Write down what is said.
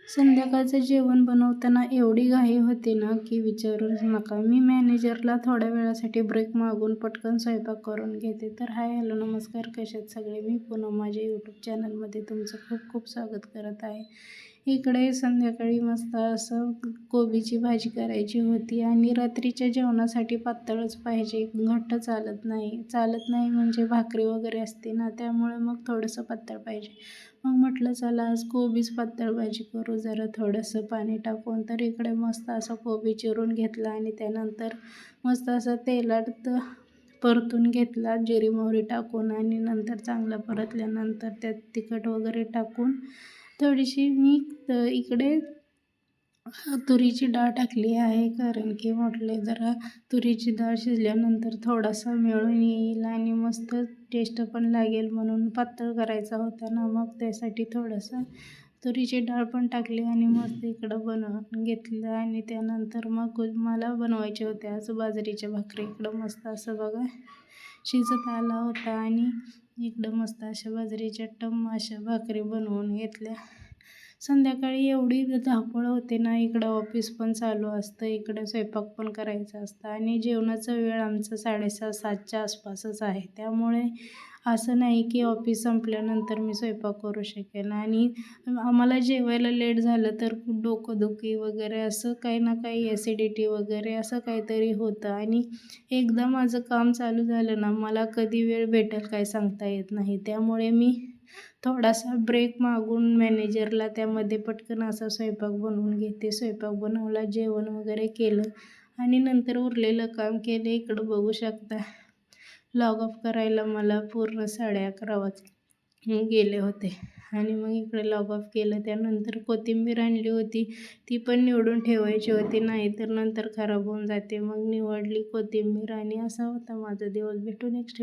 संध्याकाळचं जेवण बनवताना एवढी घाई होते ना की विचारूच नका. मी मॅनेजरला थोड्या वेळासाठी ब्रेक मागून पटकन स्वयंपाक करून घेते. तर हाय हॅलो नमस्कार, कसे आहेत सगळे? मी पूनम माझ्या यूट्यूब चॅनलमध्ये तुमचं खूप खूप स्वागत करत आहे. इकडे संध्याकाळी मस्त असं कोबीची भाजी करायची होती आणि रात्रीच्या जेवणासाठी पातळच पाहिजे, घट्ट चालत नाही म्हणजे भाकरी वगैरे असते ना, त्यामुळे मग थोडंसं पातळ पाहिजे. मग म्हटलं चला आज कोबीच पातळ भाजी करू जरा थोडंसं पाणी टाकून. तर इकडे मस्त असं कोबी चिरून घेतला आणि त्यानंतर मस्त असं तेलात परतून घेतला जिरी मोहरी टाकून आणि नंतर चांगला परतल्यानंतर त्यात तिखट वगैरे टाकून थोडीशी मी इकडे तुरीची डाळ टाकली आहे, कारण की म्हटले जरा तुरीची डाळ शिजल्यानंतर थोडासा मिळून येईल आणि मस्त टेस्ट पण लागेल म्हणून पातळ करायचा होता ना, मग त्यासाठी थोडंसं तुरीची डाळ पण टाकली आणि मस्त इकडं बनवून घेतलं. आणि त्यानंतर मग मला बनवायचे होते आज बाजरीच्या भाकरी. इकडं मस्त असं बघा शिजत आला होता आणि इकडं मस्त अशा बाजरीच्या अशा भाकरी बनवून घेतल्या. संध्याकाळी एवढी धावपळ होते ना, इकडं ऑफिस पण चालू असतं, इकडं स्वयंपाक पण करायचं असतं आणि जेवणाचा वेळ आमचा 6:30-7च्या आसपासच आहे. त्यामुळे असं नाही की ऑफिस संपल्यानंतर मी स्वयंपाक करू शकेन आणि आम्हाला जेवायला लेट झालं तर डोकंदुखी वगैरे असं काही ना काही ॲसिडिटी वगैरे असं काहीतरी होतं आणि एकदा माझं काम चालू झालं ना, मला कधी वेळ भेटेल काय सांगता येत नाही. त्यामुळे मी थोडासा ब्रेक मागून मॅनेजरला त्यामध्ये पटकन असा स्वयंपाक बनवून घेते. स्वयंपाक बनवला, जेवण वगैरे केलं आणि नंतर उरलेलं काम केलं. इकडं बघू शकता लॉग ऑफ करायला मला पूर्ण 11:30 गेले होते आणि मग इकडे लॉग ऑफ केलं. त्यानंतर कोथिंबीर आणली होती, ती पण निवडून ठेवायची होती, नाहीतर नंतर खराब होऊन जाते. मग निवडली कोथिंबीर आणि असा होता माझा दिवस. भेटू नेक्स्ट